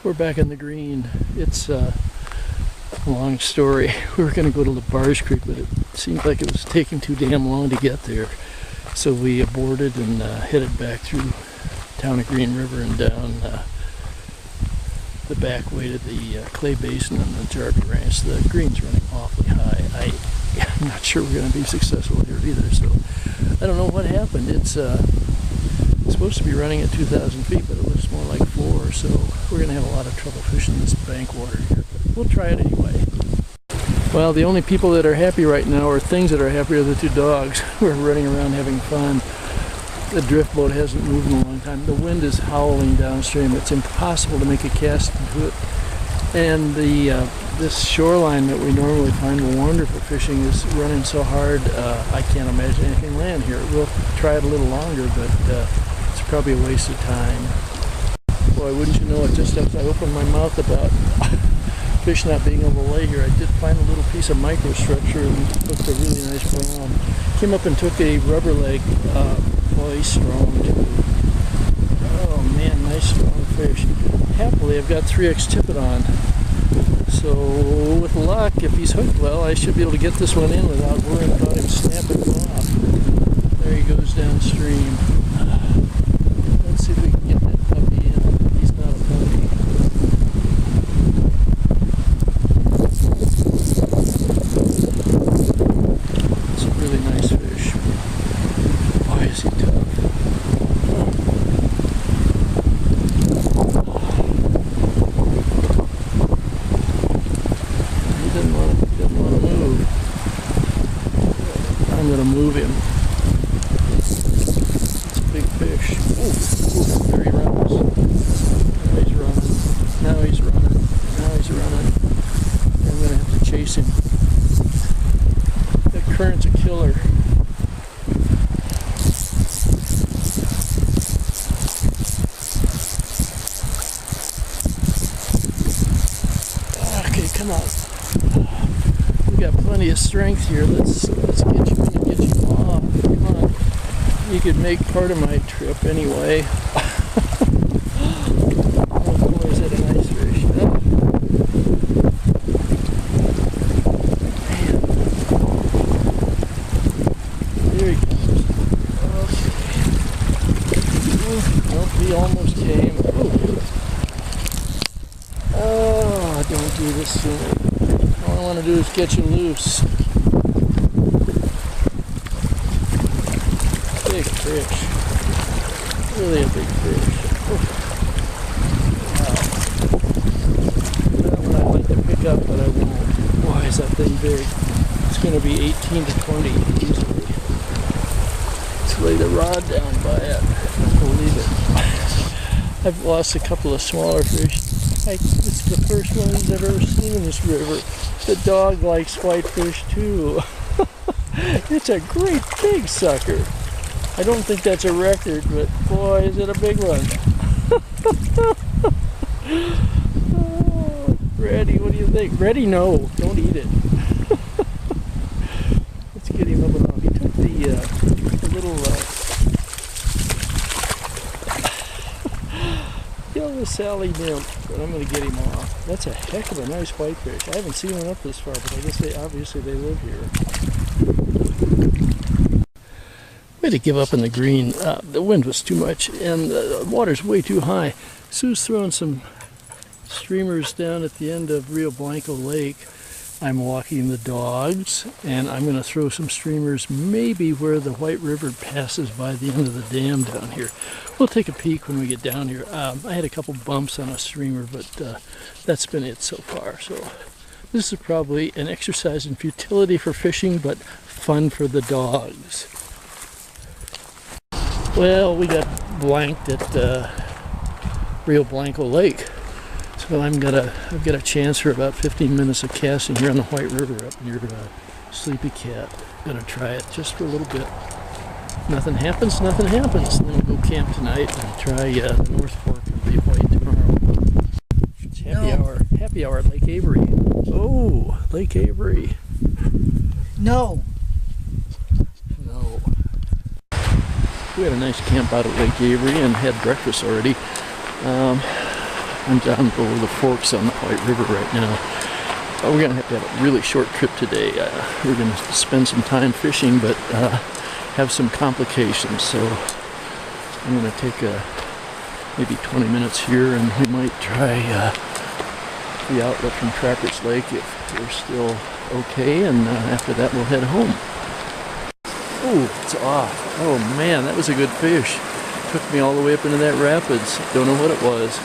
We're back in the green. It's a long story. We were going to go to LaBarge Creek, but it seemed like it was taking too damn long to get there. So we aborted and headed back through town of Green River and down the back way to the Clay Basin and the Jarvie Ranch. The green's running awfully high. I'm not sure we're going to be successful here either, so I don't know what happened. It's supposed to be running at 2,000 feet, but it looks more like 4, so we're going to have a lot of trouble fishing this bank water here, but we'll try it anyway. Well, the only people that are happy right now, or things that are happy, are the 2 dogs who are running around having fun. The drift boat hasn't moved in a long time. The wind is howling downstream. It's impossible to make a cast into it. And this shoreline that we normally find wonderful fishing is running so hard, I can't imagine anything land here. We'll try it a little longer, but it's probably a waste of time. Boy, wouldn't you know it, just as I opened my mouth about fish not being able to lay here, I did find a little piece of microstructure and hooked a really nice brown. Came up and took a rubber leg. Boy, he's strong too. Oh man, nice strong fish. Happily, I've got 3X tippet on. So with luck, if he's hooked well, I should be able to get this one in without worrying about him snapping off. There he goes downstream. Let's see if we can get that puppy in. He's not a puppy. It's a really nice fish. Boy, is he tough. He doesn't want to move. I'm going to move him. It's a big fish. Ooh, there he runs. Now he's running. Now he's running. Now he's running. I'm going to have to chase him. That current's a killer. Okay, come on. We got plenty of strength here. Let's get you in and get you off. Come on. You could make part of my trip anyway. Oh boy, is that a nice fish. Oh. Man. There he comes. Okay. Nope, he almost came. Oh, don't do this to me. All I want to do is get you loose. Big fish. Really a big fish. Wow. Not what I'd like to pick up, but I won't. Boy, is that thing big. It's going to be 18 to 20 easily. Let's lay the rod down by it. I believe it. I've lost a couple of smaller fish. It's the first one I've ever seen in this river. The dog likes whitefish too. It's a great big sucker. I don't think that's a record, but boy, is it a big one. Oh, Reddy, what do you think? Reddy, no, don't eat it. Let's get him up and off. He took the little yellow Sally nymph, but I'm going to get him off. That's a heck of a nice whitefish. I haven't seen one up this far, but I guess obviously they live here. We had to give up in the green. The wind was too much, and the water's way too high. Sue's throwing some streamers down at the end of Rio Blanco Lake. I'm walking the dogs, and I'm going to throw some streamers maybe where the White River passes by the end of the dam down here. We'll take a peek when we get down here. I had a couple bumps on a streamer, but that's been it so far. So this is probably an exercise in futility for fishing, but fun for the dogs. Well, we got blanked at Rio Blanco Lake. So I've got a chance for about 15 minutes of casting here on the White River up near Sleepy Cat. Gonna try it just for a little bit. Nothing happens, nothing happens. And then we'll go camp tonight and try the North Fork of the White tomorrow. It's happy hour at Lake Avery. Oh, Lake Avery. No. We had a nice camp out at Lake Avery and had breakfast already. I'm down below the forks on the White River right now. We're gonna have to have a really short trip today. We're gonna spend some time fishing, but have some complications. So I'm gonna take maybe 20 minutes here, and we might try the outlet from Trappers Lake if we're still okay, and after that we'll head home. Oh, it's off. Oh man, that was a good fish. Took me all the way up into that rapids. Don't know what it was.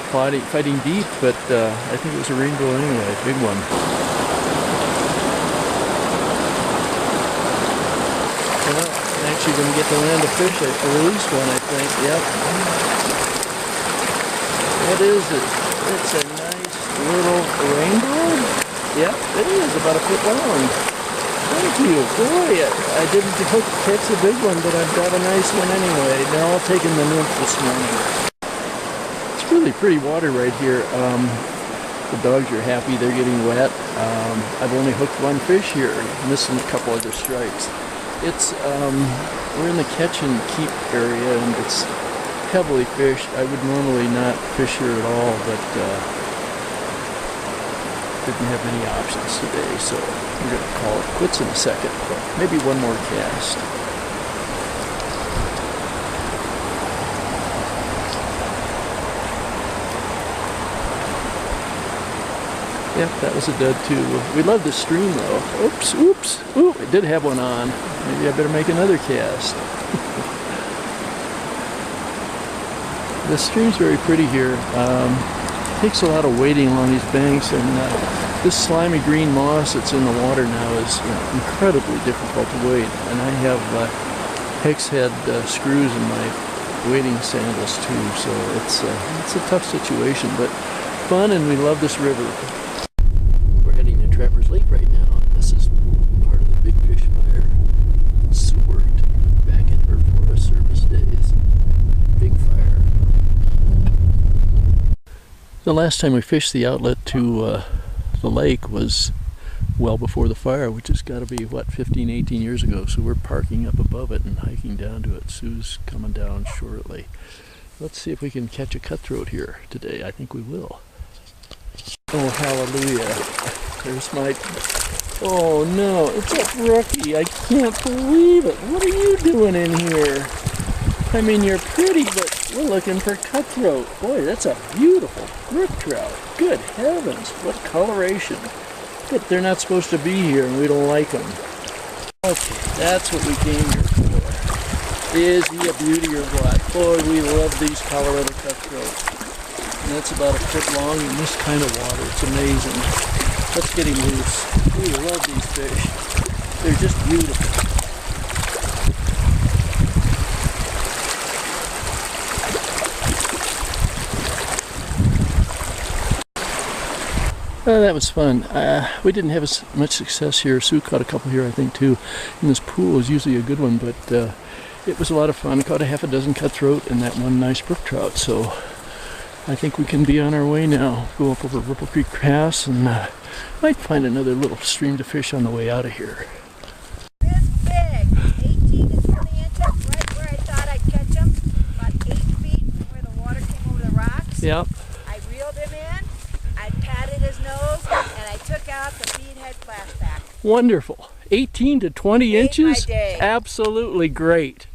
Fighting deep, but I think it was a rainbow anyway. Big one. Well, I'm actually going to get to land a fish. I released one, I think. Yep. What is it? It's a nice little rainbow. Yep, it is about a foot long. Thank you. Boy, I didn't catch a big one, but I've got a nice one anyway. They're all taking the nymph this morning. It's really pretty water right here. The dogs are happy. They're getting wet. I've only hooked one fish here, missing a couple other strikes. It's we're in the catch and keep area, and it's heavily fished. I would normally not fish here at all, but didn't have many options today, so I'm going to call it quits in a second. Maybe one more cast. Yep, that was a dud too. We love the stream though. Oops, oops. Ooh, it did have one on. Maybe I better make another cast. The stream's very pretty here. Takes a lot of wading along these banks, and this slimy green moss that's in the water now is incredibly difficult to wade. And I have hex head screws in my wading sandals too, so it's a tough situation, but fun, and we love this river. We're heading to Trappers Lake right now. This is part of the Big Fish Fire in Seward, back in her Forest Service days. Big fire. The last time we fished the outlet to the lake was well before the fire, which has got to be, what, 15, 18 years ago. So we're parking up above it and hiking down to it. Sue's coming down shortly. Let's see if we can catch a cutthroat here today. I think we will. Oh, hallelujah. There's my... Oh, no. It's a rookie. I can't believe it. What are you doing in here? I mean, you're pretty, but we're looking for cutthroat. Boy, that's a beautiful brook trout. Good heavens, what coloration. But they're not supposed to be here, and we don't like them. Okay, that's what we came here for. Is he a beauty or what? Boy, we love these Colorado cutthroats. And that's about a foot long in this kind of water. It's amazing. Let's get him loose. We love these fish. They're just beautiful. That was fun. We didn't have as much success here. Sue caught a couple here, I think, too. And this pool is usually a good one, but it was a lot of fun. I caught a half a dozen cutthroat and that one nice brook trout. So I think we can be on our way now. Go up over Ripple Creek Pass and might find another little stream to fish on the way out of here. This big, 18 to 20 inches, right where I thought I'd catch them, about 8 feet from where the water came over the rocks. Yep. I reeled him in, I patted his nose, and I took out the feed head flashback. Wonderful. 18 to 20 Made inches? my day. Absolutely great.